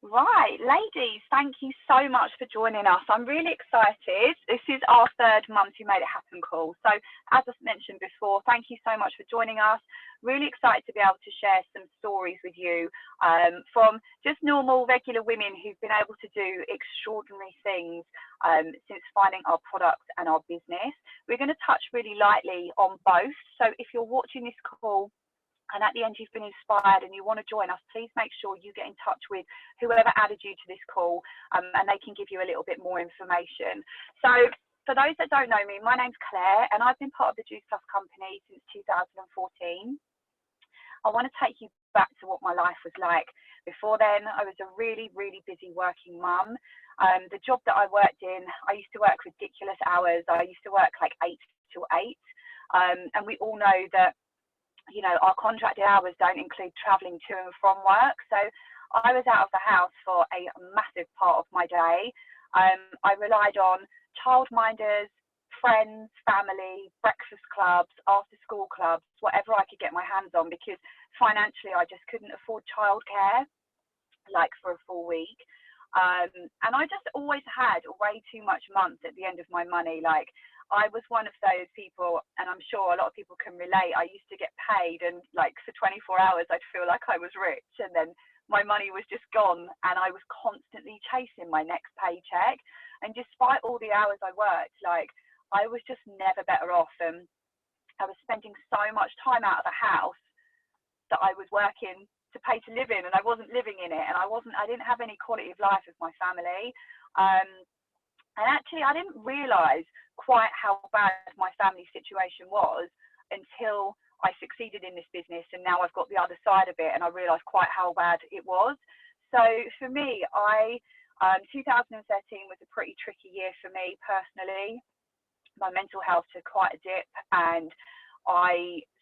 Right, ladies, thank you so much for joining us. I'm really excited. This is our third Mums Who Made It Happen call. So, as I mentioned before, thank you so much for joining us. Really excited to be able to share some stories with you from just normal, regular women who've been able to do extraordinary things since finding our product and our business. We're going to touch really lightly on both. So, if you're watching this call, and at the end you've been inspired and you want to join us, please make sure you get in touch with whoever added you to this call, and they can give you a little bit more information. So for those that don't know me, my name's Claire and I've been part of the Juice Plus company since 2014. I want to take you back to what my life was like. Before then, I was a really, really busy working mum. The job that I worked in, I used to work ridiculous hours. I used to work like 8 till 8. And we all know that, you know, our contracted hours don't include travelling to and from work. So I was out of the house for a massive part of my day. I relied on childminders, friends, family, breakfast clubs, after school clubs, whatever I could get my hands on, because financially I just couldn't afford childcare like for a full week. And I just always had way too much month at the end of my money. Like, I was one of those people, and I'm sure a lot of people can relate. I used to get paid, and like for 24 hours, I'd feel like I was rich, and then my money was just gone, and I was constantly chasing my next paycheck. And despite all the hours I worked, like, I was just never better off. And I was spending so much time out of the house that I was working to pay to live in, and I wasn't living in it, and I didn't have any quality of life with my family. And actually, I didn't realise quite how bad my family situation was until I succeeded in this business, and now I've got the other side of it, and I realised quite how bad it was. So for me, 2013 was a pretty tricky year for me personally. My mental health took quite a dip, and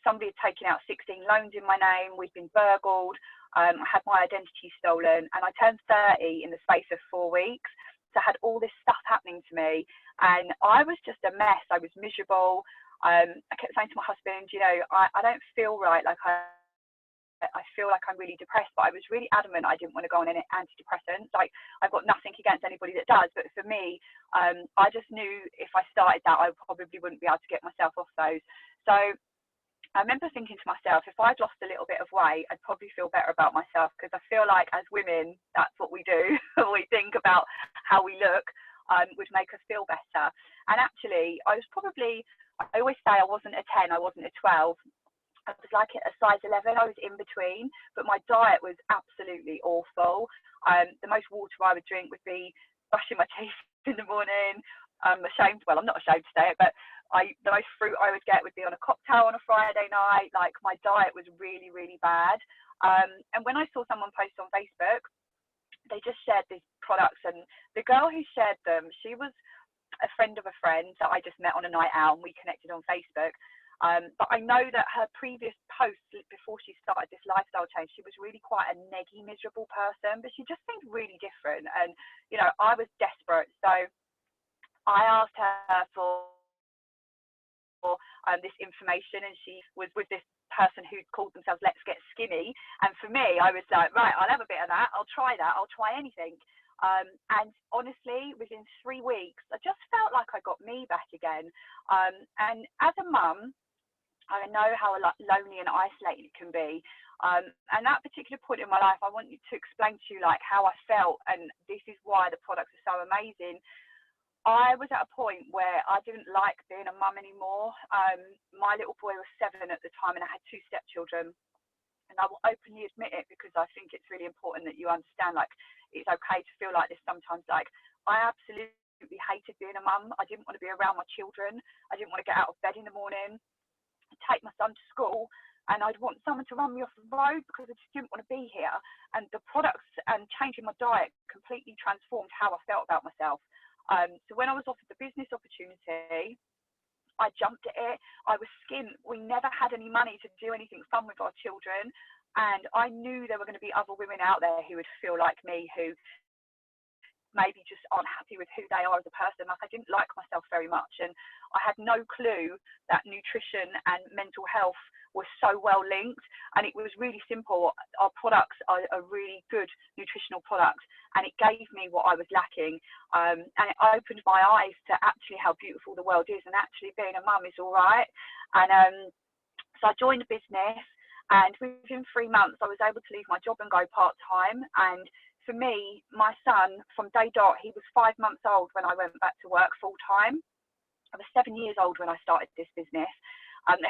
somebody had taken out 16 loans in my name. We'd been burgled. I had my identity stolen, and I turned 30 in the space of 4 weeks. So I had all this stuff happening to me, and I was just a mess. I was miserable. I kept saying to my husband, you know, I don't feel right. Like, I feel like I'm really depressed, but I was really adamant I didn't want to go on any antidepressants. Like, I've got nothing against anybody that does, but for me, I just knew if I started that, I probably wouldn't be able to get myself off those. So I remember thinking to myself, if I'd lost a little bit of weight, I'd probably feel better about myself, because I feel like as women, that's what we do. We think about how we look, would make us feel better. And actually, I always say I wasn't a 10, I wasn't a 12. I was like a size 11, I was in between, but my diet was absolutely awful. The most water I would drink would be brushing my teeth in the morning. I'm not ashamed to say it, but the most fruit I would get would be on a cocktail on a Friday night. Like, my diet was really, really bad. And when I saw someone post on Facebook, they just shared these products, and the girl who shared them, she was a friend of a friend that I just met on a night out, and we connected on Facebook. But I know that her previous posts before she started this lifestyle change, she was really quite a neggy, miserable person, but she just seemed really different. And, you know, I was desperate. So I asked her for this information, and she was with this person who called themselves Let's Get Skinny. And for me, I was like, right, I'll have a bit of that. I'll try anything. And honestly, within 3 weeks, I just felt like I got me back again. And as a mum, I know how lonely and isolated it can be. And that particular point in my life, I want you to explain to you like how I felt, and this is why the products are so amazing. I was at a point where I didn't like being a mum anymore. My little boy was 7 at the time, and I had 2 stepchildren. And I will openly admit it, because I think it's really important that you understand, like, it's okay to feel like this sometimes. Like, I absolutely hated being a mum. I didn't want to be around my children. I didn't want to get out of bed in the morning, take my son to school, and I'd want someone to run me off the road because I just didn't want to be here. And the products and changing my diet completely transformed how I felt about myself. So when I was offered the business opportunity, I jumped at it. I was skint. We never had any money to do anything fun with our children. And I knew there were going to be other women out there who would feel like me, who maybe just aren't happy with who they are as a person. Like, I didn't like myself very much, and I had no clue that nutrition and mental health were so well linked. And it was really simple. Our products are really good nutritional products, and it gave me what I was lacking, and it opened my eyes to actually how beautiful the world is, and actually being a mum is all right. And so I joined the business, and within 3 months I was able to leave my job and go part-time. And for me, my son, from day dot, he was 5 months old when I went back to work full-time. I was 7 years old when I started this business.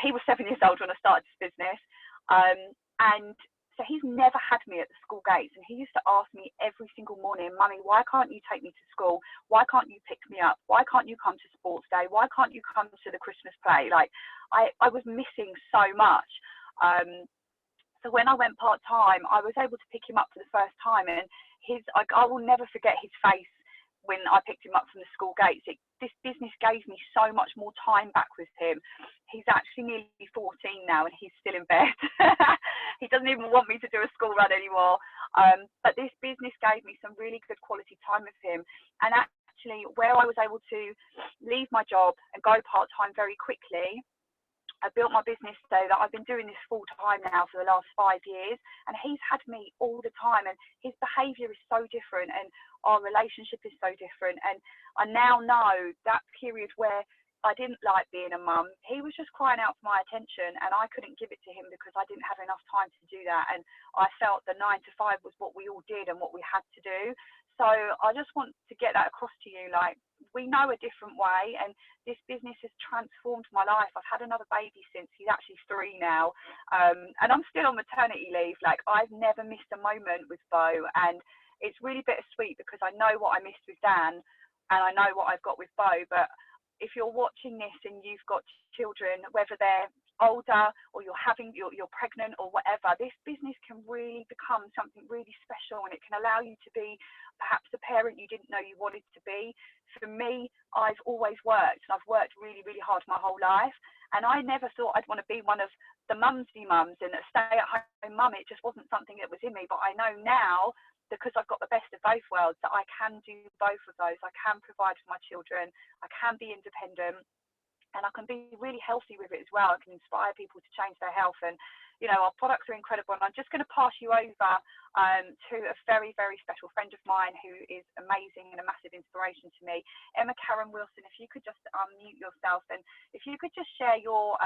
He was 7 years old when I started this business. And so he's never had me at the school gates. And he used to ask me every single morning, Mummy, why can't you take me to school? Why can't you pick me up? Why can't you come to sports day? Why can't you come to the Christmas play? Like, I was missing so much. So when I went part-time, I was able to pick him up for the first time, and I will never forget his face when I picked him up from the school gates. This business gave me so much more time back with him. He's actually nearly 14 now, and he's still in bed. He doesn't even want me to do a school run anymore. But this business gave me some really good quality time with him. And actually, where I was able to leave my job and go part-time very quickly, I built my business so that I've been doing this full time now for the last 5 years, and he's had me all the time, and his behaviour is so different, and our relationship is so different. And I now know that period where I didn't like being a mum, he was just crying out for my attention, and I couldn't give it to him because I didn't have enough time to do that. And I felt the 9 to 5 was what we all did and what we had to do. So I just want to get that across to you. Like, we know a different way, and this business has transformed my life. I've had another baby since. He's actually 3 now, and I'm still on maternity leave. Like, I've never missed a moment with Bo, and it's really bittersweet because I know what I missed with Dan, and I know what I've got with Bo. But if you're watching this and you've got children, whether they're older or you're pregnant or whatever, this business can really become something really special, and it can allow you to be perhaps the parent you didn't know you wanted to be. For me, I've always worked, and I've worked really, really hard my whole life, and I never thought I'd want to be one of the mumsy mums and a stay-at-home mum. It just wasn't something that was in me. But I know now, because I've got the best of both worlds, that I can do both of those. I can provide for my children, I can be independent, and I can be really healthy with it as well. I can inspire people to change their health. And, you know, our products are incredible. And I'm just going to pass you over to a very, very special friend of mine who is amazing and a massive inspiration to me, Emma Karen Wilson. If you could just unmute yourself, and if you could just share your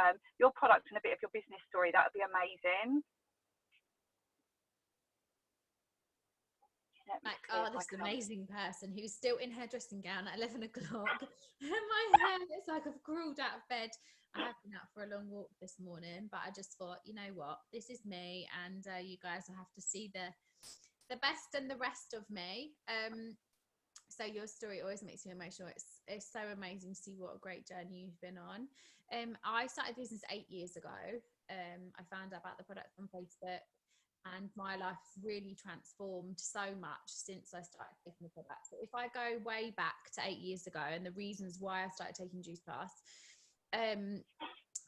product and a bit of your business story, that would be amazing. Like, oh, this amazing person who's still in her dressing gown at 11 o'clock. My hair, it's like I've crawled out of bed. I have been out for a long walk this morning, but I just thought, you know what, this is me, and you guys will have to see the best and the rest of me. So your story always makes me emotional. It's so amazing to see what a great journey you've been on. I started business 8 years ago. I found out about the product on Facebook, and my life's really transformed so much since I started taking the product. So if I go way back to 8 years ago, and the reasons why I started taking Juice Plus,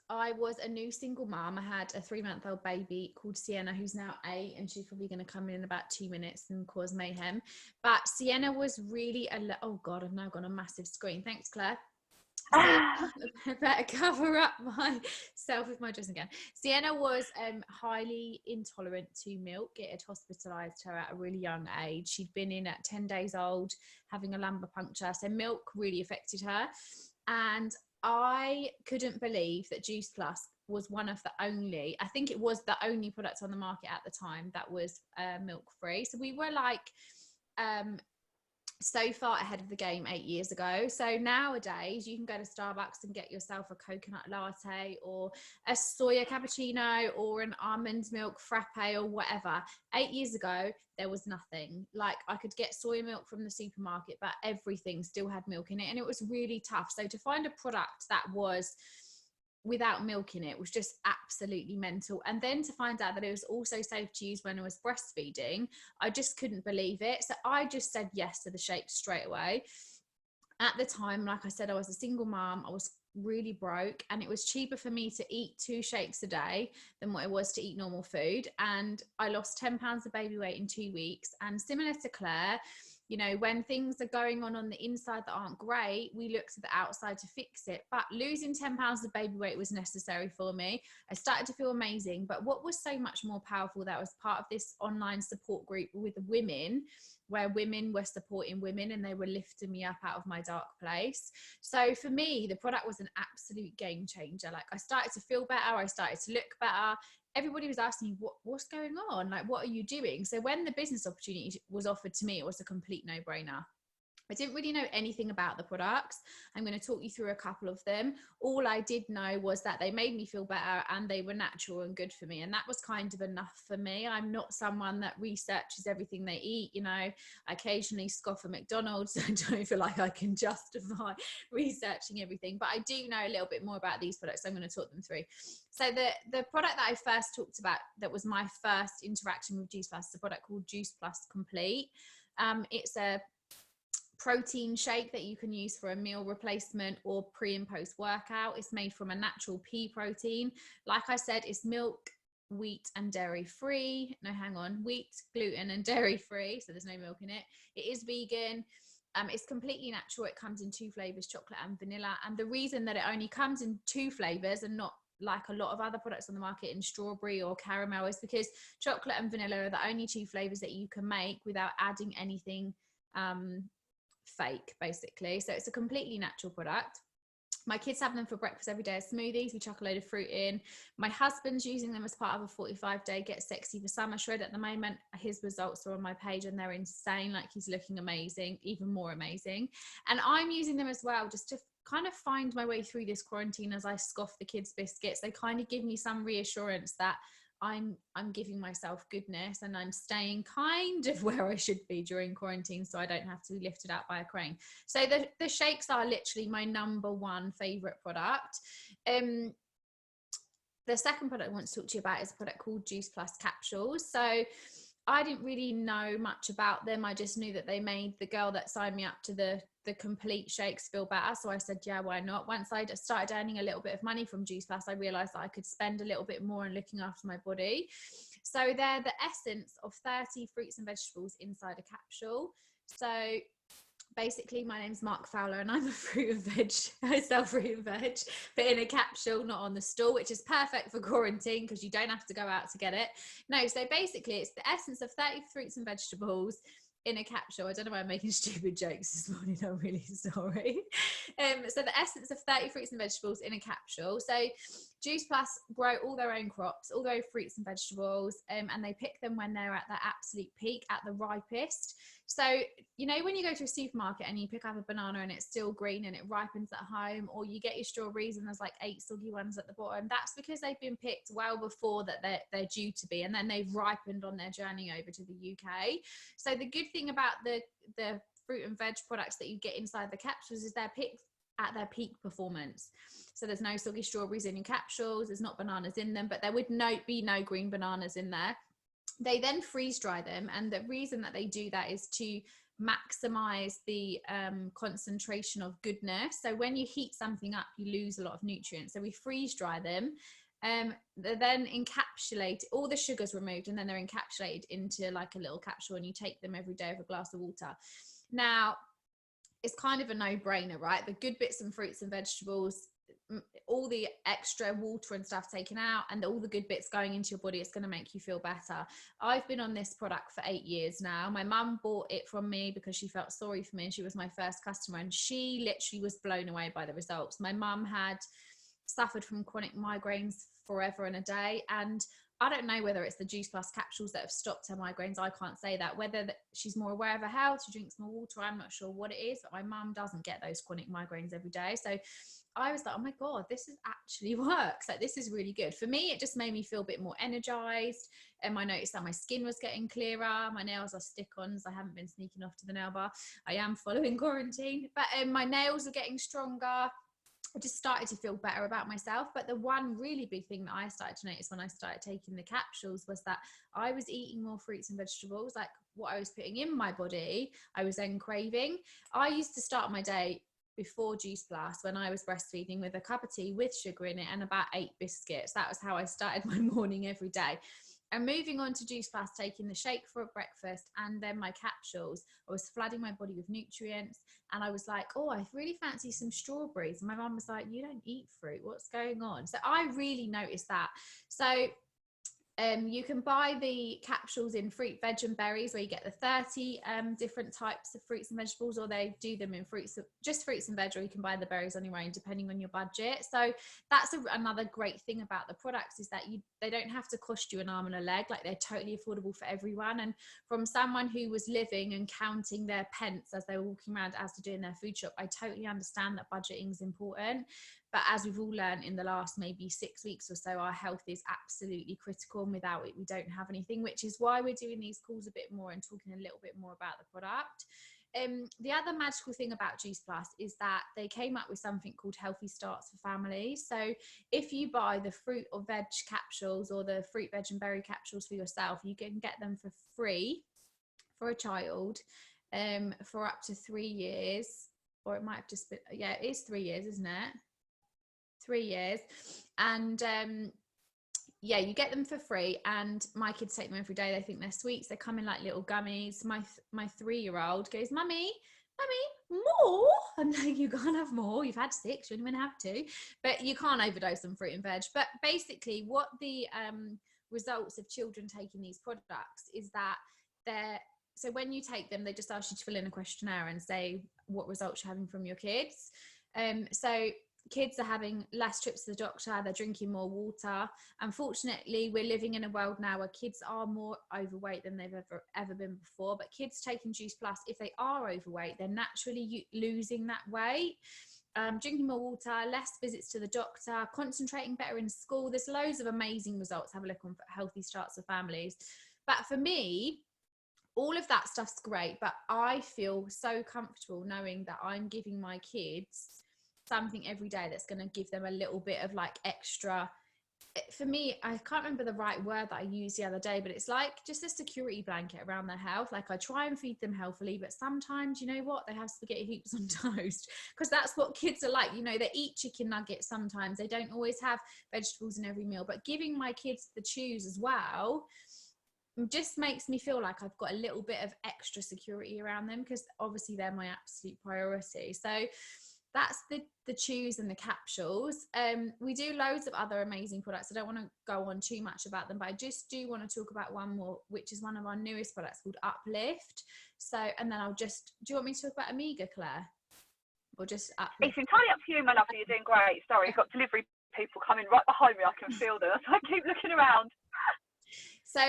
I was a new single mum. I had a 3-month-old baby called Sienna, who's now 8, and she's probably going to come in about 2 minutes and cause mayhem. But Sienna was really oh God, I've now got a massive screen. Thanks, Claire. So I better cover up myself with my dressing gown. Sienna was highly intolerant to milk. It had hospitalised her at a really young age. She'd been in at 10 days old, having a lumbar puncture. So milk really affected her. And I couldn't believe that Juice Plus was one of the only, I think it was the only product on the market at the time that was milk free. So we were like so far ahead of the game 8 years ago. So nowadays you can go to Starbucks and get yourself a coconut latte or a soya cappuccino or an almond milk frappe or whatever. 8 years ago there was nothing. Like, I could get soy milk from the supermarket, but everything still had milk in it, and it was really tough. So to find a product that was without milk in it was just absolutely mental. And then to find out that it was also safe to use when I was breastfeeding, I just couldn't believe it. So I just said yes to the shake straight away. At the time, like I said, I was a single mom. I was really broke, and it was cheaper for me to eat 2 shakes a day than what it was to eat normal food. And I lost 10 pounds of baby weight in 2 weeks. And similar to Claire, You know, when things are going on the inside that aren't great, we look to the outside to fix it. But losing 10 pounds of baby weight was necessary for me. I started to feel amazing. But what was so much more powerful, that was part of this online support group with women, where women were supporting women and they were lifting me up out of my dark place. So for me, the product was an absolute game changer. Like, I started to feel better. I started to look better. Everybody was asking me, what's going on? Like, what are you doing? So when the business opportunity was offered to me, it was a complete no-brainer. I didn't really know anything about the products. I'm going to talk you through a couple of them. All I did know was that they made me feel better and they were natural and good for me. And that was kind of enough for me. I'm not someone that researches everything they eat. You know, I occasionally scoff at McDonald's. I don't feel like I can justify researching everything, but I do know a little bit more about these products. So I'm going to talk them through. So the product that I first talked about, that was my first interaction with Juice Plus, is a product called Juice Plus Complete. It's a protein shake that you can use for a meal replacement or pre and post workout. It's made from a natural pea protein. Like I said, it's milk, wheat and dairy free. No, hang on, wheat, gluten and dairy free. So there's no milk in it. It is vegan. It's completely natural. It comes in 2 flavors, chocolate and vanilla. And the reason that it only comes in 2 flavors and not like a lot of other products on the market in strawberry or caramel is because chocolate and vanilla are the only 2 flavors that you can make without adding anything fake, basically. So it's a completely natural product. My kids have them for breakfast every day as smoothies. We chuck a load of fruit in. My husband's using them as part of a 45-day Get Sexy for Summer shred at the moment. His results are on my page and they're insane. Like, he's looking amazing, even more amazing. And I'm using them as well just to kind of find my way through this quarantine as I scoff the kids' biscuits. They kind of give me some reassurance that I'm giving myself goodness and I'm staying kind of where I should be during quarantine, so I don't have to be lifted out by a crane. So the shakes are literally my number 1 favorite product. The second product I want to talk to you about is a product called Juice Plus capsules. So I didn't really know much about them. I just knew that they made the girl that signed me up to the complete shakes feel better. So I said, yeah, why not? Once I started earning a little bit of money from Juice Plus, I realized that I could spend a little bit more on looking after my body. So they're the essence of 30 fruits and vegetables inside a capsule. So basically, my name's Mark Fowler and I'm a fruit and veg. I sell fruit and veg, but in a capsule, not on the store, which is perfect for quarantine because you don't have to go out to get it. No, so basically it's the essence of 30 fruits and vegetables in a capsule. I don't know why I'm making stupid jokes this morning. I'm really sorry. So the essence of 30 fruits and vegetables in a capsule. So Juice Plus grow all their own crops, all their own fruits and vegetables, and they pick them when they're at their absolute peak, at the ripest. So, you know, when you go to a supermarket and you pick up a banana and it's still green and it ripens at home, or you get your strawberries and there's like 8 soggy ones at the bottom, that's because they've been picked well before that they're due to be, and then they've ripened on their journey over to the UK. So the good thing about the fruit and veg products that you get inside the capsules is they're picked at their peak performance. So there's no soggy strawberries in your capsules, there's not bananas in them, but there would be no green bananas in there. They then freeze dry them, and the reason that they do that is to maximize the concentration of goodness. So when you heat something up, you lose a lot of nutrients. So we freeze dry them. They're then encapsulate, all the sugars removed, and then they're encapsulated into like a little capsule, and you take them every day with a glass of water. Now, it's kind of a no-brainer, right? The good bits and fruits and vegetables, all the extra water and stuff taken out, and all the good bits going into your body, it's going to make you feel better. I've been on this product for 8 years now. My mum bought it from me because she felt sorry for me, and she was my first customer, and she literally was blown away by the results. My mum had suffered from chronic migraines forever and a day, and I don't know whether it's the Juice Plus capsules that have stopped her migraines. I can't say that. Whether she's more aware of her health, she drinks more water, I'm not sure what it is, but my mum doesn't get those chronic migraines every day. So I was like, oh my God, this is actually works. Like, this is really good. For me, it just made me feel a bit more energized. And I noticed that my skin was getting clearer. My nails are stick-ons. I haven't been sneaking off to the nail bar. I am following quarantine, but my nails are getting stronger. I just started to feel better about myself. But the one really big thing that I started to notice when I started taking the capsules was that I was eating more fruits and vegetables. Like, what I was putting in my body, I was then craving. I used to start my day before Juice Plus, when I was breastfeeding, with a cup of tea with sugar in it and about 8 biscuits. That was how I started my morning every day. And moving on to Juice Plus, taking the shake for breakfast and then my capsules, I was flooding my body with nutrients, and I was like, oh, I really fancy some strawberries. And my mum was like, you don't eat fruit, what's going on? So I really noticed that. So you can buy the capsules in fruit, veg and berries, where you get the 30 different types of fruits and vegetables, or they do them in just fruits and veg, or you can buy the berries on your own depending on your budget. So that's another great thing about the products, is that they don't have to cost you an arm and a leg. Like, they're totally affordable for everyone. And from someone who was living and counting their pence as they were walking around as they're doing their food shop, I totally understand that budgeting is important. But as we've all learned in the last maybe 6 weeks or so, our health is absolutely critical, and without it, we don't have anything, which is why we're doing these calls a bit more and talking a little bit more about the product. The other magical thing about Juice Plus is that they came up with something called Healthy Starts for Families. So if you buy the fruit or veg capsules, or the fruit, veg and berry capsules for yourself, you can get them for free for a child for up to 3 years. Or it might have just been, yeah, it is 3 years, isn't it? 3 years. And yeah, you get them for free, and my kids take them every day. They think they're sweets. They come in like little gummies. My 3-year-old goes, mummy, more. I'm like, you can't have more, you've had 6, you don't even have to. But you can't overdose on fruit and veg. But basically what the results of children taking these products is that so when you take them, they just ask you to fill in a questionnaire and say what results you're having from your kids. So kids are having less trips to the doctor, they're drinking more water. Unfortunately, we're living in a world now where kids are more overweight than they've ever been before. But kids taking Juice Plus, if they are overweight, they're naturally losing that weight. Drinking more water, less visits to the doctor, concentrating better in school. There's loads of amazing results. Have a look on Healthy Starts for Families. But for me, all of that stuff's great, but I feel so comfortable knowing that I'm giving my kids something every day that's going to give them a little bit of like extra. For me, I can't remember the right word that I used the other day, but it's like just a security blanket around their health. Like, I try and feed them healthily, but sometimes, you know what, they have spaghetti hoops on toast, because that's what kids are like. You know, they eat chicken nuggets sometimes, they don't always have vegetables in every meal. But giving my kids the choose as well just makes me feel like I've got a little bit of extra security around them, because obviously they're my absolute priority. So that's the chews and the capsules. We do loads of other amazing products. I don't want to go on too much about them, but I just do want to talk about one more, which is one of our newest products called Uplift. So, and then do you want me to talk about Omega, Claire? Or just Uplift? It's entirely up to you, my lovely. You're doing great. Sorry, you've got delivery people coming right behind me. I can feel them. So I keep looking around. So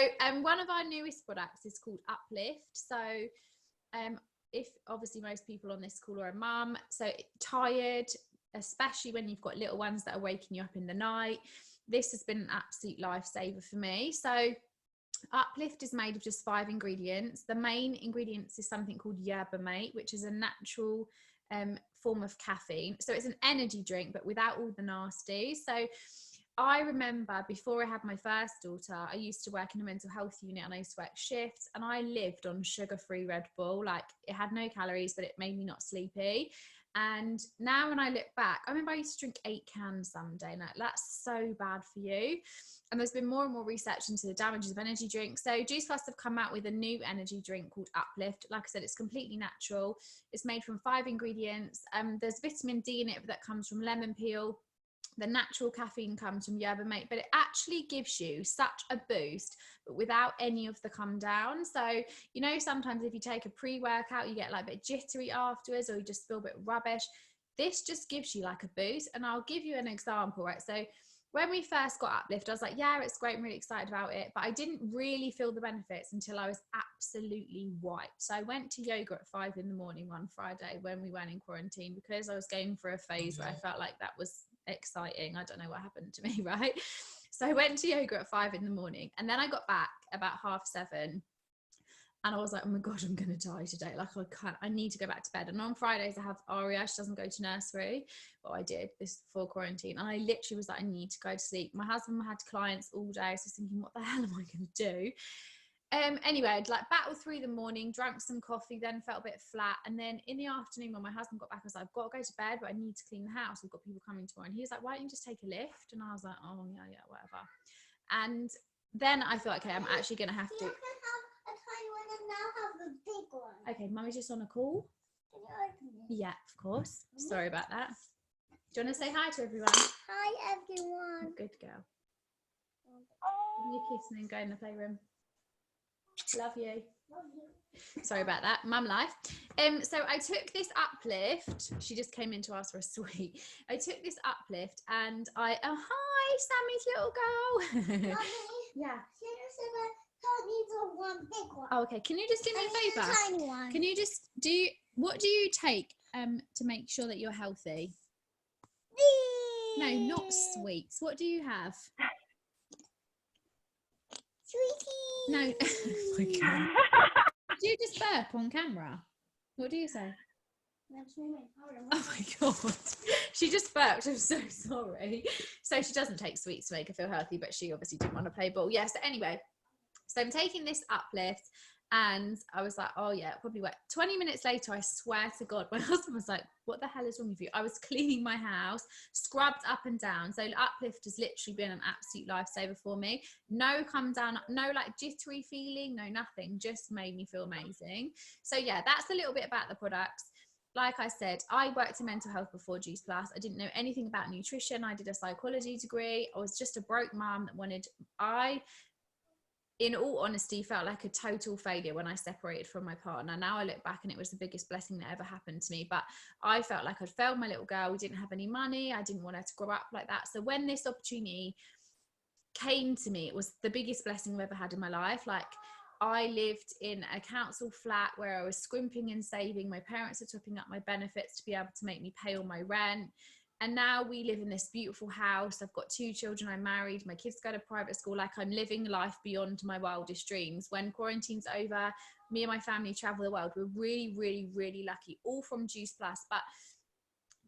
one of our newest products is called Uplift. So if obviously most people on this call are a mum, so tired, especially when you've got little ones that are waking you up in the night, this has been an absolute lifesaver for me. So Uplift is made of just 5 ingredients. The main ingredients is something called yerba mate, which is a natural form of caffeine. So it's an energy drink, but without all the nasty. So I remember before I had my first daughter, I used to work in a mental health unit, and I used to work shifts, and I lived on sugar-free Red Bull. Like, it had no calories, but it made me not sleepy. And now when I look back, I remember I used to drink 8 cans some day. Now, that's so bad for you. And there's been more and more research into the damages of energy drinks. So Juice Plus have come out with a new energy drink called Uplift. Like I said, it's completely natural. It's made from 5 ingredients. There's vitamin D in it that comes from lemon peel. The natural caffeine comes from yerba mate, but it actually gives you such a boost, but without any of the come down. So, you know, sometimes if you take a pre-workout, you get like a bit jittery afterwards, or you just feel a bit rubbish. This just gives you like a boost. And I'll give you an example, right? So when we first got Uplift, I was like, yeah, it's great. I'm really excited about it. But I didn't really feel the benefits until I was absolutely wiped. So I went to yoga at 5 in the morning one Friday when we went in quarantine, because I was going for a phase where I felt like that was exciting. I don't know what happened to me, right? So I went to yoga at 5 in the morning, and then I got back about 7:30, and I was like, oh my God, I'm going to die today. Like, I need to go back to bed. And on Fridays I have Aria, she doesn't go to nursery. Well, I did this before quarantine. And I literally was like, I need to go to sleep. My husband had clients all day. So I was thinking, what the hell am I going to do? Anyway, I'd like battled through the morning, drank some coffee, then felt a bit flat. And then in the afternoon, when my husband got back, I was like, I've got to go to bed, but I need to clean the house. We've got people coming tomorrow. And he was like, why don't you just take a lift? And I was like, oh, yeah, whatever. And then I thought, okay, I'm actually going to have to. You can have a tiny one and now have a big one. Okay, Mummy's just on a call. Can you open it? Yeah, of course. Sorry about that. Do you want to say hi to everyone? Hi, everyone. Good girl. Give me a kiss and then go in the playroom. Love you. Love you. Sorry about that. Mum life. So I took this uplift. She just came in to ask for a sweet. I took this uplift and hi, Sammy's little girl. Mommy, Yeah. Sarah said I can't use a one big one. Oh, okay. Can you just do me I a need favour? a tiny one. Can you just what do you take to make sure that you're healthy? No, not sweets. What do you have? Sweetie. No. Oh my God. Do you just burp on camera? What do you say? Oh my God. She just burped. I'm so sorry. So she doesn't take sweets to make her feel healthy, but she obviously didn't want to play ball. Yes. Yeah, so anyway, so I'm taking this uplift and I was like, oh yeah, probably work. 20 minutes later, I swear to God, my husband was like, what the hell is wrong with you? I was cleaning my house, scrubbed up and down. So uplift has literally been an absolute lifesaver for me. No come down, no like jittery feeling, no nothing, just made me feel amazing. So yeah, that's a little bit about the products. Like I said, I worked in mental health before Juice Plus. I didn't know anything about nutrition. I did a psychology degree. I was just a broke mum that in all honesty, felt like a total failure when I separated from my partner. Now I look back and it was the biggest blessing that ever happened to me. But I felt like I'd failed my little girl. We didn't have any money. I didn't want her to grow up like that. So when this opportunity came to me, it was the biggest blessing I've ever had in my life. Like, I lived in a council flat where I was scrimping and saving. My parents are topping up my benefits to be able to make me pay all my rent. And now we live in this beautiful house. I've got 2 children. I'm married. My kids go to private school. Like, I'm living life beyond my wildest dreams. When quarantine's over, me and my family travel the world. We're really, really, really lucky, all from Juice Plus. But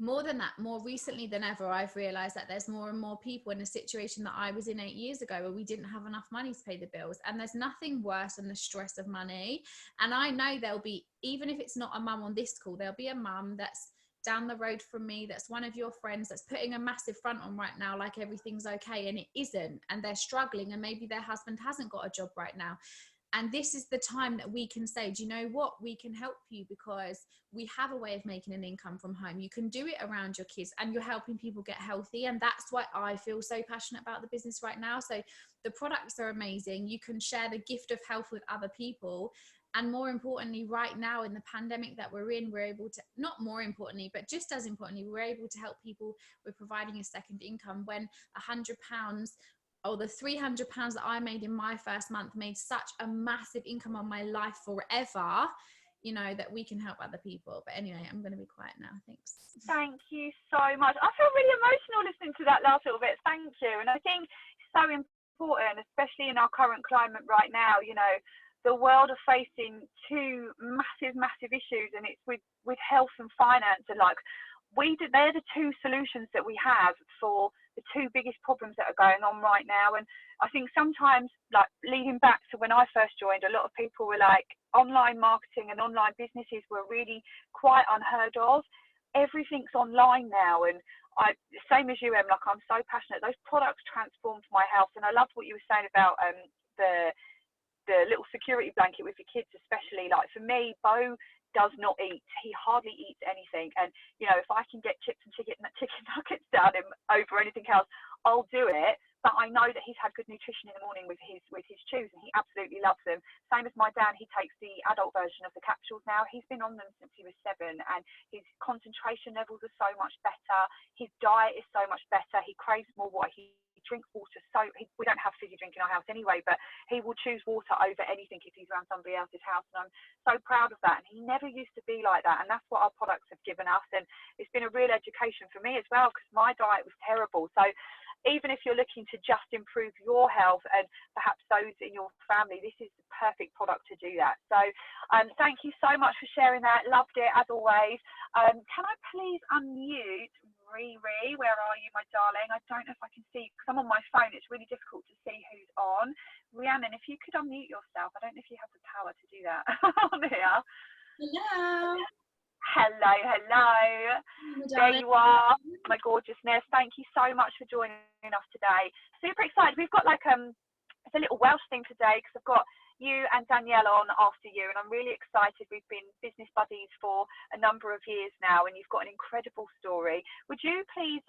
more than that, more recently than ever, I've realized that there's more and more people in a situation that I was in 8 years ago where we didn't have enough money to pay the bills. And there's nothing worse than the stress of money. And I know there'll be, even if it's not a mum on this call, there'll be a mum that's down the road from me, that's one of your friends, that's putting a massive front on right now, like everything's okay, and it isn't, and they're struggling, and maybe their husband hasn't got a job right now. And this is the time that we can say, do you know what? We can help you because we have a way of making an income from home. You can do it around your kids and you're helping people get healthy. And that's why I feel so passionate about the business right now. So the products are amazing. You can share the gift of health with other people. And more importantly, right now in the pandemic that we're in, we're able to, not more importantly, but just as importantly, we're able to help people with providing a second income when £100 or the £300 that I made in my first month made such a massive income on my life forever, you know, that we can help other people. But anyway, I'm going to be quiet now. Thanks. Thank you so much. I feel really emotional listening to that last little bit. Thank you. And I think it's so important, especially in our current climate right now. You know, the world are facing 2 massive issues, and it's with health and finance. And like, they're the 2 solutions that we have for the 2 biggest problems that are going on right now. And I think sometimes, like, leading back to when I first joined, a lot of people were like, online marketing and online businesses were really quite unheard of. Everything's online now, and same as you, Em, like, I'm so passionate. Those products transformed my health. And I loved what you were saying about the little security blanket with your kids, especially. Like, for me, Bo does not eat. He hardly eats anything. And, you know, if I can get chips and chicken nuggets down him over anything else, I'll do it. But I know that he's had good nutrition in the morning with his chews, and he absolutely loves them. Same as my dad, he takes the adult version of the capsules now. He's been on them since he was 7, and his concentration levels are so much better. His diet is so much better. He craves more water. He drinks water. We don't have fizzy drink in our house anyway, but he will choose water over anything if he's around somebody else's house. And I'm so proud of that. And he never used to be like that. And that's what our products have given us. And it's been a real education for me as well, because my diet was terrible. So even if you're looking to just improve your health and perhaps those in your family, this is the perfect product to do that. So thank you so much for sharing that. Loved it, as always. Can I please unmute Riri? Where are you, my darling? I don't know if I can see, because I'm on my phone. It's really difficult to see who's on. Rhiannon, if you could unmute yourself. I don't know if you have the power to do that on here. Hello. Hello. There you are, my gorgeousness. Thank you so much for joining us today. Super excited. We've got like it's a little Welsh thing today because I've got you and Danielle on after you, and I'm really excited. We've been business buddies for a number of years now, and you've got an incredible story. Would you please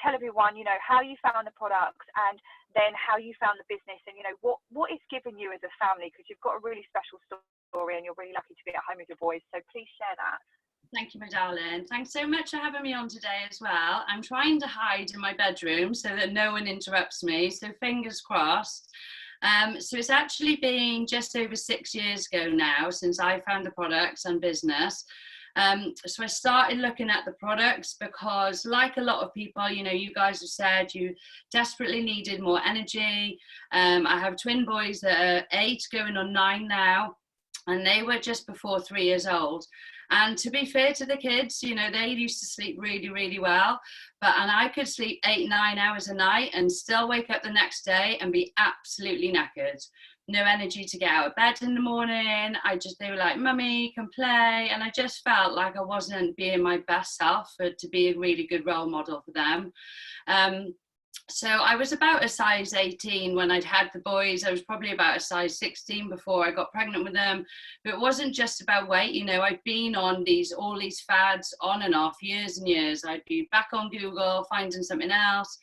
tell everyone, you know, how you found the products and then how you found the business, and, you know, what it's given you as a family, because you've got a really special story and you're really lucky to be at home with your boys. So please share that. Thank you, my darling. Thanks so much for having me on today as well. I'm trying to hide in my bedroom so that no one interrupts me, so fingers crossed. So it's actually been just over 6 years ago now since I found the products and business. So I started looking at the products because, like a lot of people, you know, you guys have said you desperately needed more energy. I have twin boys that are 8 going on 9 now, and they were just before 3 years old. And to be fair to the kids, you know, they used to sleep really, really well. And I could sleep 8-9 hours a night and still wake up the next day and be absolutely knackered. No energy to get out of bed in the morning. They were like, Mummy, can play. And I just felt like I wasn't being my best self to be a really good role model for them. So I was about a size 18 when I'd had the boys. I was probably about a size 16 before I got pregnant with them. But it wasn't just about weight. You know, I'd been on all these fads on and off years and years. I'd be back on Google, finding something else,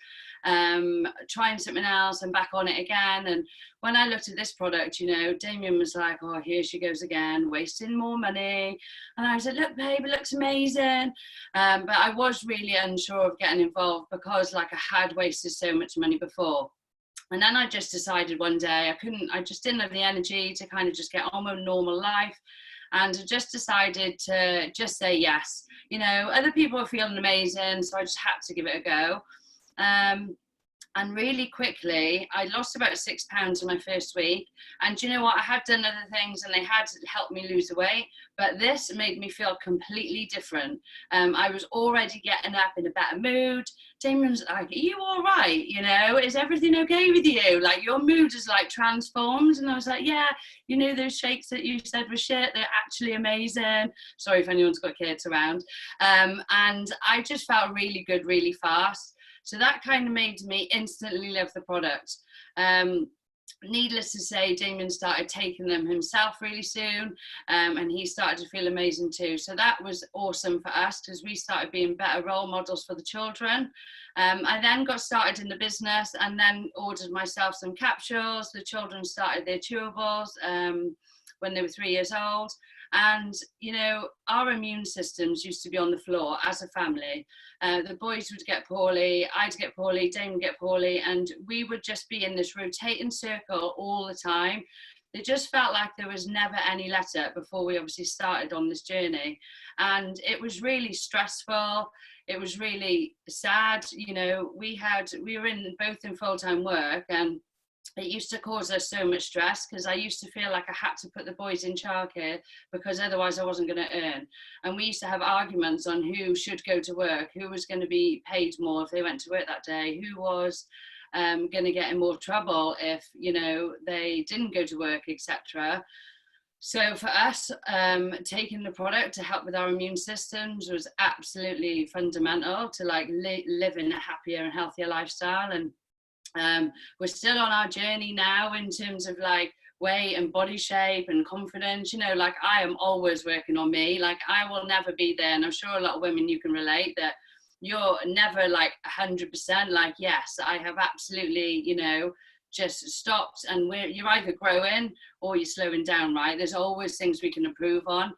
trying something else and back on it again. And when I looked at this product, you know, Damien was like, oh, here she goes again, wasting more money. And I said, look, babe, it looks amazing. But I was really unsure of getting involved because, like, I had wasted so much money before. And then I just decided one day I just didn't have the energy to kind of just get on with normal life. And I just decided to just say yes. You know, other people are feeling amazing, so I just had to give it a go. And really quickly, I lost about 6 pounds in my first week. And you know what? I had done other things and they had helped me lose the weight, but this made me feel completely different. I was already getting up in a better mood. Damien's like, are you all right? You know, is everything okay with you? Like, your mood is like transformed. And I was like, yeah, you know, those shakes that you said were shit, they're actually amazing. Sorry if anyone's got kids around. And I just felt really good, really fast. So that kind of made me instantly love the product. Needless to say, Damien started taking them himself really soon, and he started to feel amazing too. So that was awesome for us because we started being better role models for the children. I then got started in the business and then ordered myself some capsules. The children started their chewables when they were 3 years old. And, you know, our immune systems used to be on the floor as a family. The boys would get poorly, I'd get poorly, Dane would get poorly, and we would just be in this rotating circle all the time. It just felt like there was never any let-up before we obviously started on this journey. And it was really stressful. It was really sad. You know, we were both in full-time work, and it used to cause us so much stress because I used to feel like I had to put the boys in childcare because otherwise I wasn't going to earn. And we used to have arguments on who should go to work, who was going to be paid more if they went to work that day, who was going to get in more trouble if, you know, they didn't go to work, etc. So for us, taking the product to help with our immune systems was absolutely fundamental to like living a happier and healthier lifestyle. And we're still on our journey now in terms of like weight and body shape and confidence. You know, like I am always working on me. Like I will never be there, and I'm sure a lot of women, you can relate that you're never like 100% like, yes, I have absolutely, you know, just stopped, and you're either growing or you're slowing down, right? There's always things we can improve on.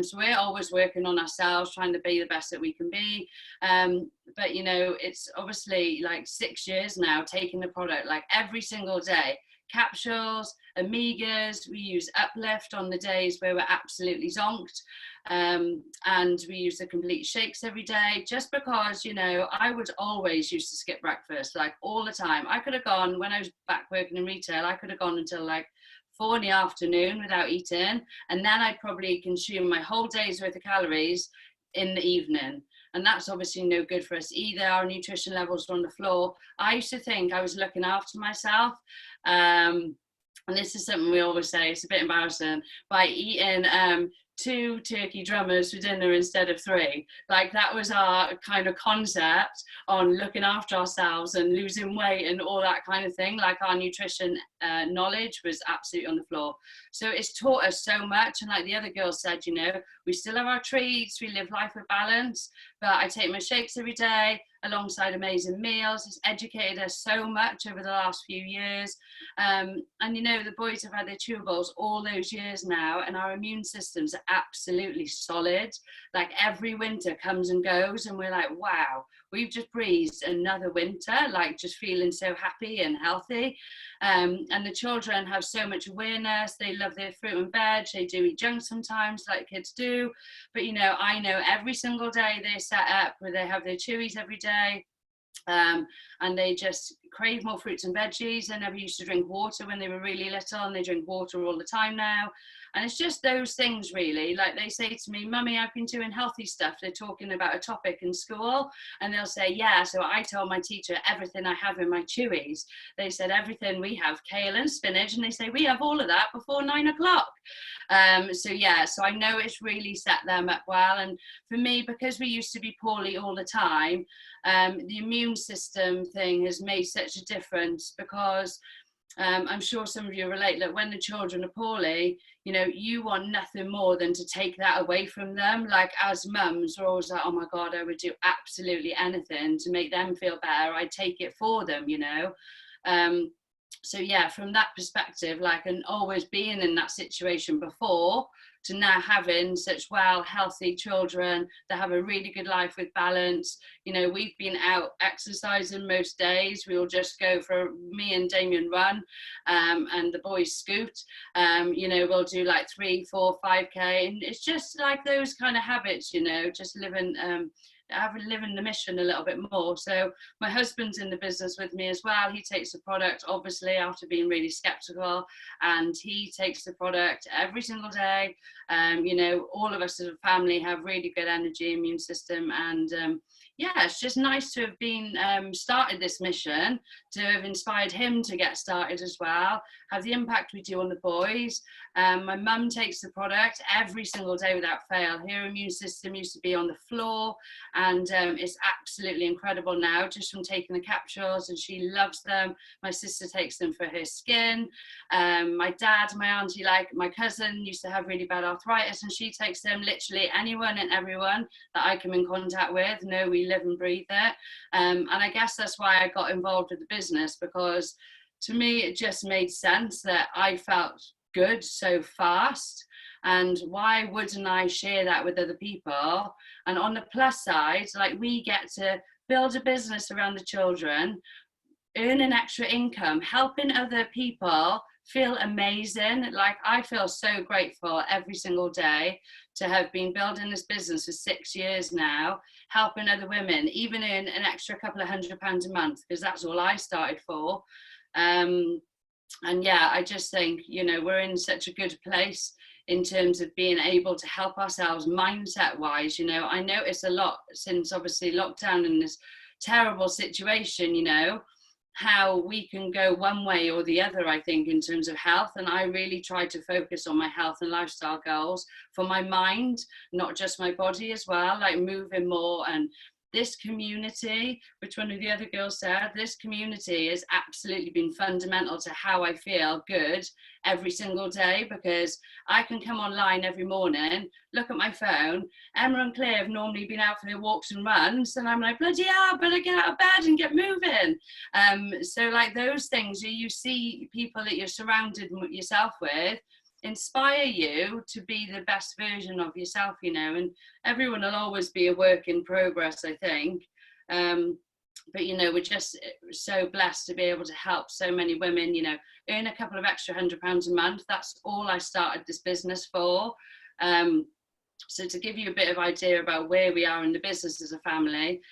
So we're always working on ourselves, trying to be the best that we can be. But you know, it's obviously like 6 years now taking the product like every single day. Capsules, omegas, we use Uplift on the days where we're absolutely zonked, and we use the complete shakes every day, just because, you know, I would always used to skip breakfast, like all the time. I could have gone, when I was back working in retail, I could have gone until like 4 in the afternoon without eating, and then I'd probably consume my whole day's worth of calories in the evening. And that's obviously no good for us either. Our nutrition levels were on the floor. I used to think I was looking after myself. And this is something we always say, it's a bit embarrassing, by eating 2 turkey drummers for dinner instead of 3. Like that was our kind of concept on looking after ourselves and losing weight and all that kind of thing. Like our nutrition knowledge was absolutely on the floor. So it's taught us so much. And like the other girls said, you know, we still have our treats, we live life with balance, but I take my shakes every day alongside amazing meals. It's educated us so much over the last few years. And you know, the boys have had their chewables all those years now, and our immune systems are absolutely solid. Like every winter comes and goes, and we're like, wow, we've just breezed another winter, like just feeling so happy and healthy. And the children have so much awareness. They love their fruit and veg. They do eat junk sometimes, like kids do. But you know, I know every single day they're set up where they have their chewies every day. And they just crave more fruits and veggies. They never used to drink water when they were really little, and they drink water all the time now. And it's just those things really. Like they say to me, Mummy, I've been doing healthy stuff. They're talking about a topic in school, and they'll say, yeah, so I told my teacher everything I have in my chewies. They said everything, we have kale and spinach, and they say we have all of that before 9 o'clock. So yeah, so I know it's really set them up well. And for me, because we used to be poorly all the time, the immune system thing has made such a difference, because I'm sure some of you relate that when the children are poorly, you know, you want nothing more than to take that away from them. Like as mums, we're always like, oh my God, I would do absolutely anything to make them feel better. I'd take it for them, you know. So yeah, from that perspective, like, and always being in that situation before, to now having such well healthy children that have a really good life with balance. You know, we've been out exercising most days. We'll just go for, me and Damien run, and the boys scoot. You know, we'll do like 3, 4, 5K, and it's just like those kind of habits, you know, just living the mission a little bit more. So my husband's in the business with me as well. He takes the product, obviously, after being really skeptical, and he takes the product every single day. You know, all of us as a family have really good energy, immune system, and yeah, it's just nice to have been started this mission, to have inspired him to get started as well, have the impact we do on the boys. My mum takes the product every single day without fail. Her immune system used to be on the floor, and it's absolutely incredible now just from taking the capsules, and she loves them. My sister takes them for her skin. My dad, my auntie, like my cousin used to have really bad arthritis, and she takes them. Literally anyone and everyone that I come in contact with, know we live and breathe it. And I guess that's why I got involved with the business, because to me it just made sense that I felt good so fast, and why wouldn't I share that with other people? And on the plus side, like, we get to build a business around the children, earn an extra income, helping other people feel amazing. Like, I feel so grateful every single day to have been building this business for 6 years now, helping other women even earn an extra couple of £100 a month, because that's all I started for. And yeah, I just think, you know, we're in such a good place in terms of being able to help ourselves mindset wise. You know, I notice a lot since obviously lockdown and this terrible situation, you know, how we can go one way or the other, I think, in terms of health. And I really try to focus on my health and lifestyle goals for my mind, not just my body as well, like moving more. And this community, which one of the other girls said, this community has absolutely been fundamental to how I feel good every single day, because I can come online every morning, look at my phone. Emma and Claire have normally been out for their walks and runs, and I'm like, bloody hell, better get out of bed and get moving. So like those things, you see people that you're surrounded yourself with inspire you to be the best version of yourself, you know. And everyone will always be a work in progress, I think. But you know, we're just so blessed to be able to help so many women, you know, earn a couple of extra £100 a month. That's all I started this business for. So to give you a bit of idea about where we are in the business as a family,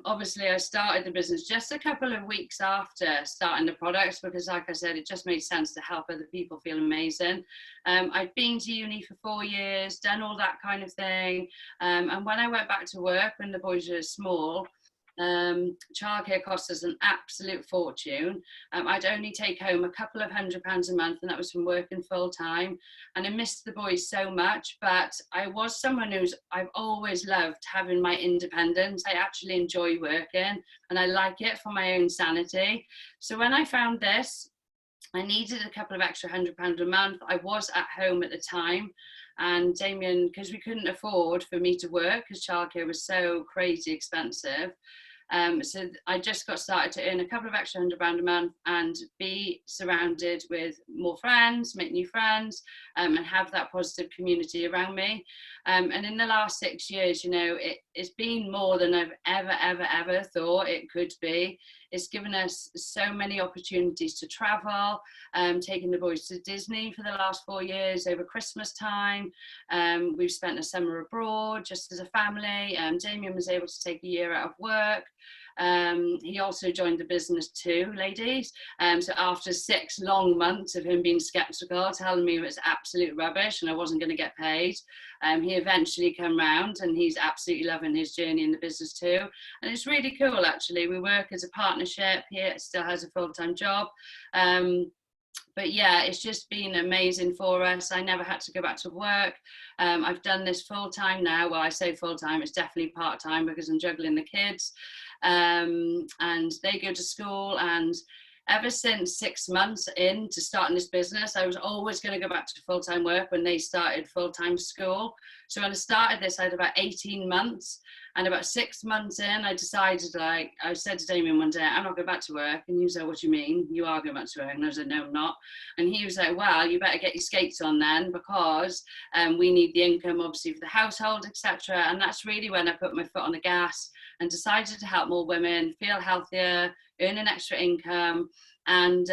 obviously I started the business just a couple of weeks after starting the products, because like I said, it just made sense to help other people feel amazing. I've been to uni for 4 years, done all that kind of thing. And when I went back to work when the boys were small, Childcare costs us an absolute fortune. I'd only take home a couple of £100 a month, and that was from working full time. And I missed the boys so much, but I was someone I've always loved having my independence. I actually enjoy working and I like it for my own sanity. So when I found this, I needed a couple of extra £100 a month. I was at home at the time, and Damien, because we couldn't afford for me to work because childcare was so crazy expensive. So I just got started to earn a couple of extra £100 a month and be surrounded with more friends, make new friends, and have that positive community around me. And in the last 6 years, you know, it's been more than I've ever thought it could be. It's given us so many opportunities to travel, taking the boys to Disney for the last 4 years over Christmas time. We've spent a summer abroad just as a family. Damien was able to take a year out of work. He also joined the business too, ladies. So after 6 long months of him being skeptical, telling me it was absolute rubbish and I wasn't going to get paid, he eventually came round, and he's absolutely loving his journey in the business too. And it's really cool, actually. We work as a partnership. He still has a full-time job. But yeah, it's just been amazing for us. I never had to go back to work. I've done this full-time now. Well, I say full-time, it's definitely part-time because I'm juggling the kids. And they go to school, and ever since 6 months into starting this business, I was always going to go back to full-time work when they started full-time school. So when I started this, I had about 18 months. And about 6 months in, I decided, like, I said to Damien one day, I'm not going back to work. And he was like, what do you mean? You are going back to work? And I was like, no, I'm not. And he was like, well, you better get your skates on then, because we need the income, obviously, for the household, etc. And that's really when I put my foot on the gas and decided to help more women feel healthier, earn an extra income. And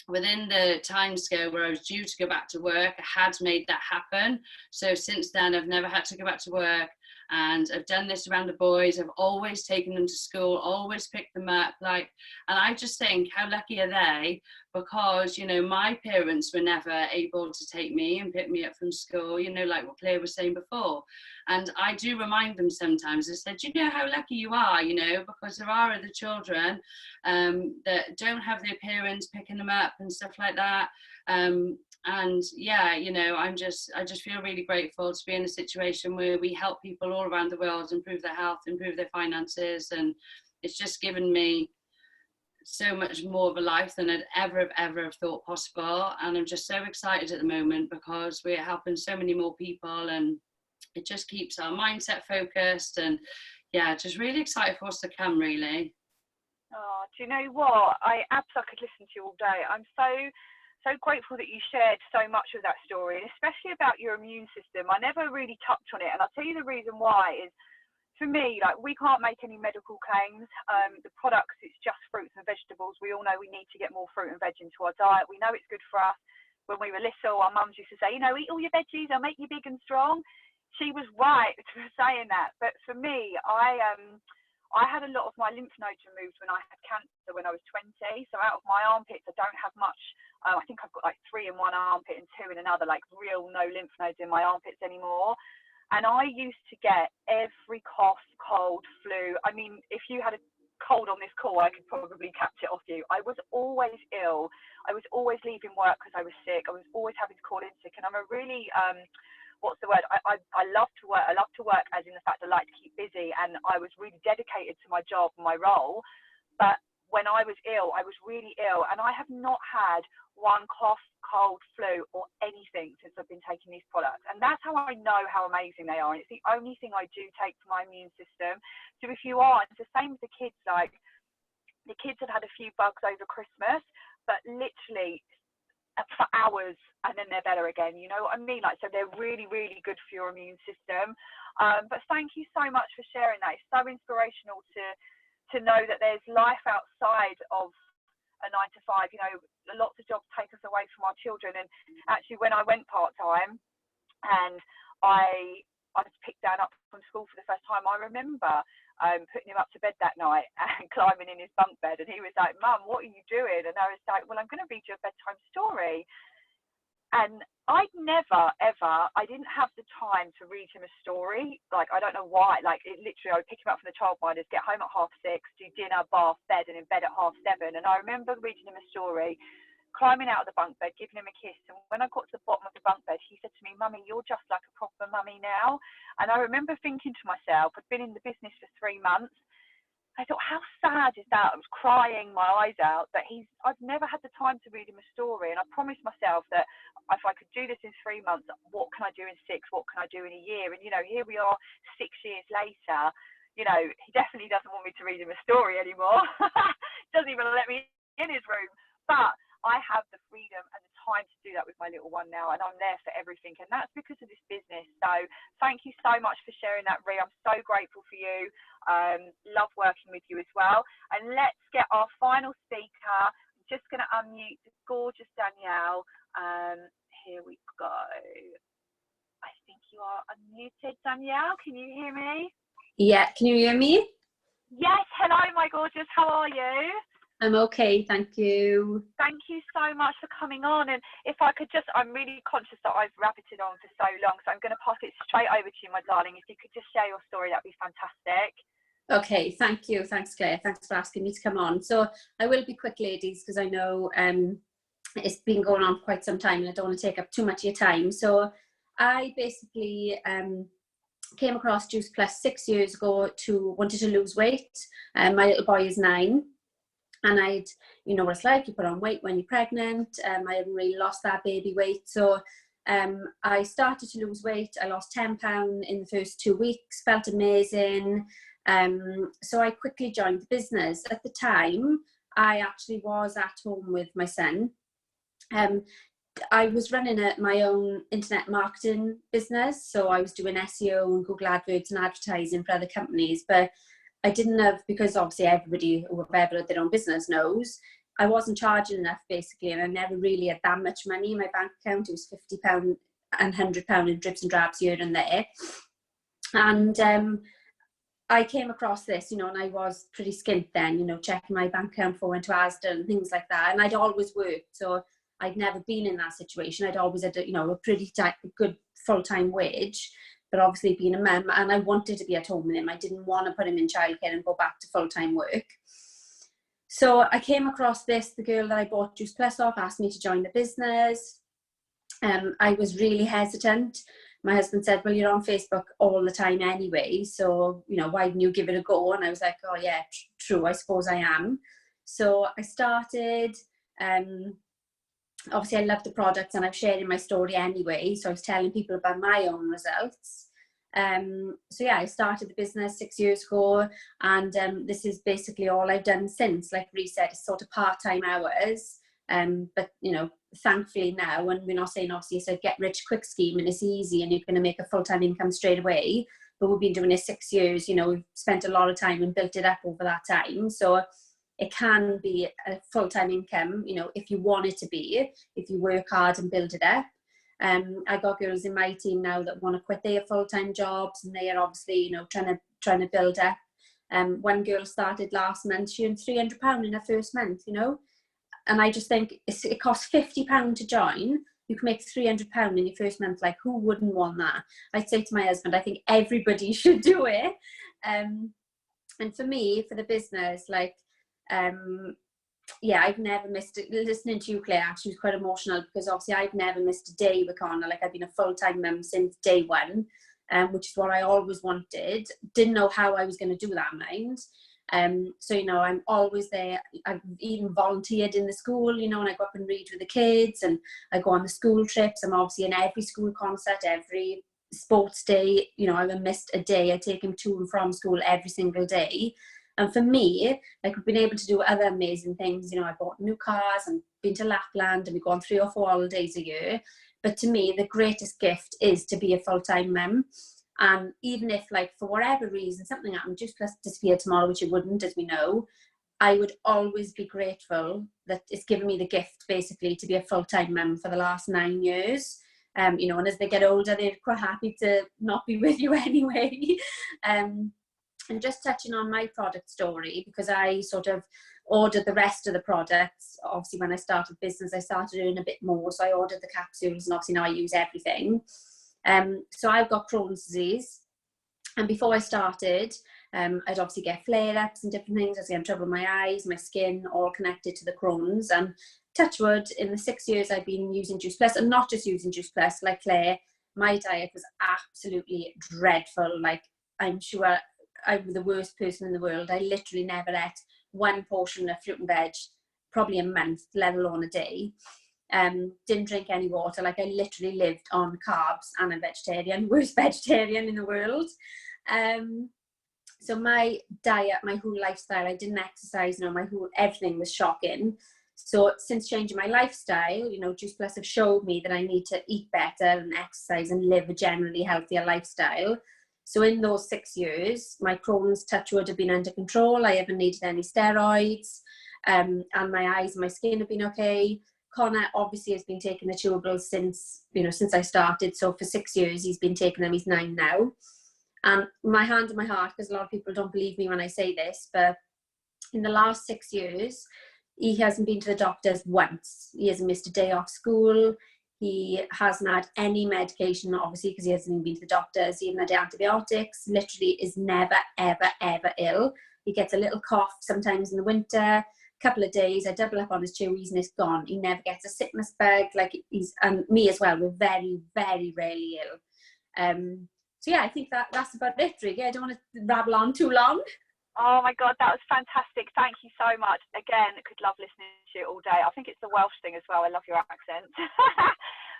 within the time scale where I was due to go back to work, I had made that happen. So since then, I've never had to go back to work. And I've done this around the boys. I've always taken them to school, always picked them up. And I just think, how lucky are they? Because, you know, my parents were never able to take me and pick me up from school, you know, like what Claire was saying before. And I do remind them sometimes, I said, you know how lucky you are, you know, because there are other children that don't have their parents picking them up and stuff like that. And yeah, you know, I just feel really grateful to be in a situation where we help people all around the world improve their health, improve their finances. And it's just given me so much more of a life than I'd ever have thought possible. And I'm just so excited at the moment because we're helping so many more people, and it just keeps our mindset focused. And yeah, just really excited for what's to come, really. Oh, do you know what? I could listen to you all day. I'm so grateful that you shared so much of that story, and especially about your immune system. I never really touched on it, and I'll tell you the reason why is, for me, like, we can't make any medical claims. The products, it's just fruits and vegetables. We all know we need to get more fruit and veg into our diet. We know it's good for us. When we were little, our mums used to say, you know, eat all your veggies, they'll make you big and strong. She was right for saying that. But for me, I had a lot of my lymph nodes removed when I had cancer when I was 20. So out of my armpits, I don't have much. I think I've got like 3 in one armpit and 2 in another, like real no lymph nodes in my armpits anymore. And I used to get every cough, cold, flu. I mean, if you had a cold on this call, I could probably catch it off you. I was always ill. I was always leaving work because I was sick. I was always having to call in sick. And I'm a really, what's the word? I love to work. I love to work as in the fact I like to keep busy. And I was really dedicated to my job and my role. But when I was ill, I was really ill. And I have not had one cough, cold, flu, or anything since I've been taking these products. And that's how I know how amazing they are. And it's the only thing I do take for my immune system. So if you are, it's the same with the kids. Like, the kids have had a few bugs over Christmas, but literally for hours, and then they're better again. You know what I mean? Like, so they're really, really good for your immune system. But thank you so much for sharing that. It's so inspirational to know that there's life outside of a 9 to 5. You know, lots of jobs take us away from our children. And actually, when I went part-time and I was picked Dan up from school for the first time, I remember putting him up to bed that night and climbing in his bunk bed, and he was like, Mum, what are you doing? And I was like, well, I'm going to read you a bedtime story. And I'd never, ever, I didn't have the time to read him a story. Like, I don't know why. Like, it literally, I would pick him up from the childminders, get home at 6:30, do dinner, bath, bed, and in bed at 7:30. And I remember reading him a story, climbing out of the bunk bed, giving him a kiss. And when I got to the bottom of the bunk bed, he said to me, "Mummy, you're just like a proper mummy now." And I remember thinking to myself, I'd been in the business for 3 months. I thought, how sad is that? I was crying my eyes out that I've never had the time to read him a story. And I promised myself that if I could do this in 3 months, what can I do in 6? What can I do in a year? And, you know, here we are 6 years later. You know, he definitely doesn't want me to read him a story anymore. Doesn't even let me in his room. But I have the freedom and the time to do that with my little one now, and I'm there for everything, and that's because of this business. So thank you so much for sharing that, Rhi. I'm so grateful for you. Love working with you as well. And let's get our final speaker. I'm just going to unmute the gorgeous Danielle. Here we go. I think you are unmuted, Danielle. Can you hear me? Yeah, can you hear me? Yes, hello, my gorgeous. How are you? I'm okay, thank you. Thank you so much for coming on. And if I could just, I'm really conscious that I've rabbited on for so long, so I'm going to pass it straight over to you, my darling. If you could just share your story, that'd be fantastic. Okay, thank you. Thanks, Claire. Thanks for asking me to come on. So I will be quick, ladies, because I know it's been going on for quite some time and I don't want to take up too much of your time. So I basically came across Juice Plus 6 years ago wanted to lose weight. My little boy is 9. And you know what it's like, you put on weight when you're pregnant. I haven't really lost that baby weight. So I started to lose weight. I lost 10 pounds in the first 2 weeks, felt amazing. So I quickly joined the business. At the time, I actually was at home with my son. I was running my own internet marketing business. So I was doing SEO and Google AdWords and advertising for other companies. But I didn't have, because obviously everybody who ever had their own business knows, I wasn't charging enough basically, and I never really had that much money in my bank account. It was £50 and £100 in drips and drabs here and there. And I came across this, you know, and I was pretty skint then, you know, checking my bank account before I went to Asda and things like that. And I'd always worked, so I'd never been in that situation. I'd always had, you know, a pretty good full-time wage. But obviously being a mum, and I wanted to be at home with him. I didn't want to put him in childcare and go back to full-time work. So I came across this. The girl that I bought Juice Plus off asked me to join the business. I was really hesitant. My husband said, well, you're on Facebook all the time anyway, so, you know, why didn't you give it a go? And I was like, oh yeah, true, I suppose I am. So I started. Obviously, I love the products and I've shared in my story anyway. So I was telling people about my own results. So yeah, I started the business 6 years ago, and this is basically all I've done since. Like Rhi said, it's sort of part-time hours. But you know, thankfully now, and we're not saying obviously it's a get rich quick scheme and it's easy and you're going to make a full-time income straight away. But we've been doing it 6 years. You know, we've spent a lot of time and built it up over that time. So it can be a full-time income, you know, if you want it to be, if you work hard and build it up. I got girls in my team now that want to quit their full-time jobs, and they are obviously, you know, trying to build up. One girl started last month, she earned £300 in her first month, you know, and I just think it costs £50 to join. You can make £300 in your first month. Like, who wouldn't want that? I'd say to my husband, I think everybody should do it. And for me, for the business, like, yeah, I've never missed it. Listening to you, Claire, actually was quite emotional, because obviously I've never missed a day with Connor. Like, I've been a full-time mum since day one, which is what I always wanted. Didn't know how I was going to do that, mind. So, you know, I'm always there. I've even volunteered in the school, you know, and I go up and read with the kids, and I go on the school trips. I'm obviously in every school concert, every sports day. You know, I haven't missed a day. I take him to and from school every single day. And for me, like, we've been able to do other amazing things. You know, I bought new cars and been to Lapland, and we go on 3 or 4 holidays a year. But to me, the greatest gift is to be a full-time mum. And even if, like, for whatever reason, something happened, Juice Plus disappeared tomorrow, which it wouldn't, as we know, I would always be grateful that it's given me the gift, basically, to be a full-time mum for the last 9 years. You know, and as they get older, they're quite happy to not be with you anyway. And just touching on my product story, because I sort of ordered the rest of the products. Obviously, when I started business, I started doing a bit more. So I ordered the capsules, and obviously now I use everything. So I've got Crohn's disease. And before I started, I'd obviously get flare-ups and different things. I'd get trouble with my eyes, my skin, all connected to the Crohn's. And touch wood, in the 6 years I've been using Juice Plus, and not just using Juice Plus, like Claire, my diet was absolutely dreadful. Like, I'm sure I'm the worst person in the world. I literally never ate one portion of fruit and veg, probably a month, let alone a day. Didn't drink any water. Like, I literally lived on carbs, and I'm vegetarian, worst vegetarian in the world. So my diet, my whole lifestyle, I didn't exercise, you know, my whole, everything was shocking. So since changing my lifestyle, you know, Juice Plus have showed me that I need to eat better and exercise and live a generally healthier lifestyle. So in those 6 years, my Crohn's, touch wood, have been under control. I haven't needed any steroids, and my eyes and my skin have been okay. Connor obviously has been taking the chewables since I started. So for 6 years, he's been taking them. He's 9 now. And my hand on my heart, because a lot of people don't believe me when I say this, but in the last 6 years, he hasn't been to the doctors once. He hasn't missed a day off school. He hasn't had any medication, obviously, because he hasn't even been to the doctors. He hasn't had antibiotics. Literally is never, ever, ever ill. He gets a little cough sometimes in the winter, couple of days, I double up on his chewies and it's gone. He never gets a sickness bug. Like, and me as well, we're very, very rarely ill. So yeah, I think that's about it, really. I don't want to rabble on too long. Oh my God, that was fantastic. Thank you so much. Again, I could love listening to you all day. I think it's the Welsh thing as well. I love your accent.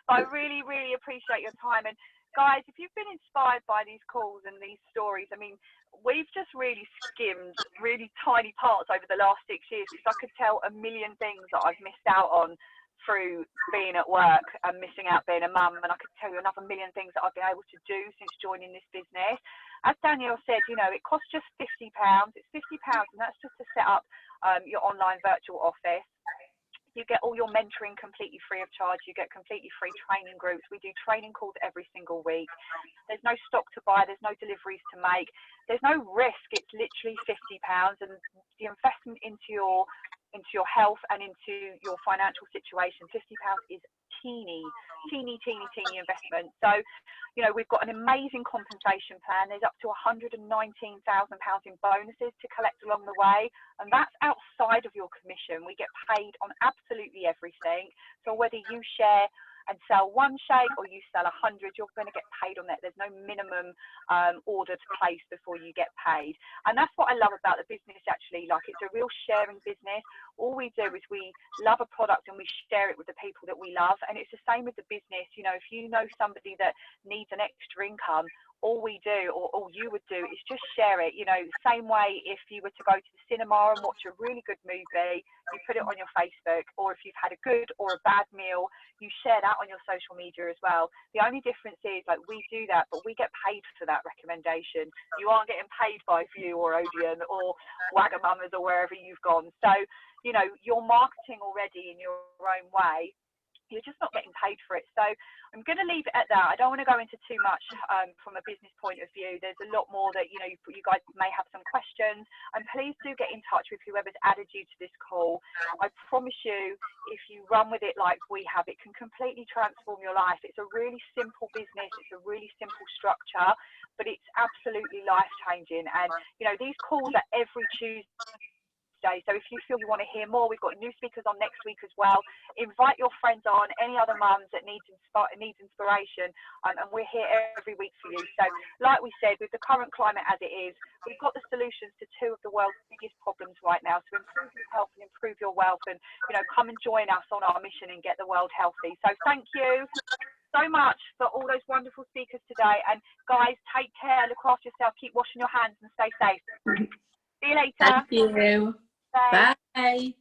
But I really, really appreciate your time. And guys, if you've been inspired by these calls and these stories, I mean, we've just really skimmed really tiny parts over the last 6 years, because I could tell a million things that I've missed out on through being at work and missing out being a mum, and I could tell you another million things that I've been able to do since joining this business. As Danielle said, you know, it costs just £50. It's £50, and that's just to set up your online virtual office. You get all your mentoring completely free of charge. You get completely free training groups. We do training calls every single week. There's no stock to buy. There's no deliveries to make. There's no risk. It's literally £50, and the investment into your health and into your financial situation, £50 is teeny investment. So, you know, we've got an amazing compensation plan. There's up to £119,000 in bonuses to collect along the way, and that's outside of your commission. We get paid on absolutely everything. So whether you share and sell one shake or you sell 100, you're going to get paid on that. There's no minimum order to place before you get paid. And that's what I love about the business, actually. Like, it's a real sharing business. All we do is we love a product and we share it with the people that we love. And it's the same with the business. You know, if you know somebody that needs an extra income, all we do, or all you would do, is just share it. You know, same way if you were to go to the cinema and watch a really good movie, you put it on your Facebook, or if you've had a good or a bad meal, you share that on your social media as well. The only difference is, like, we do that, but we get paid for that recommendation. You aren't getting paid by View or Odeon or Wagamama's or wherever you've gone. So, you know, you're marketing already in your own way. You're just not getting paid for it. So I'm going to leave it at that. I don't want to go into too much from a business point of view. There's a lot more that, you know, you guys may have some questions, and please do get in touch with whoever's added you to this call. I promise you, if you run with it like we have, it can completely transform your life. It's a really simple business. It's a really simple structure, but it's absolutely life-changing. And, you know, these calls are every Tuesday. So if you feel you want to hear more, we've got new speakers on next week as well. Invite your friends on, any other mums that needs inspiration, and we're here every week for you. So like we said, with the current climate as it is, we've got the solutions to two of the world's biggest problems right now, to improve your health and improve your wealth. And, you know, come and join us on our mission and get the world healthy. So thank you so much for all those wonderful speakers today. And guys, take care, look after yourself, keep washing your hands and stay safe. See you later. Thank you. Bye. Bye.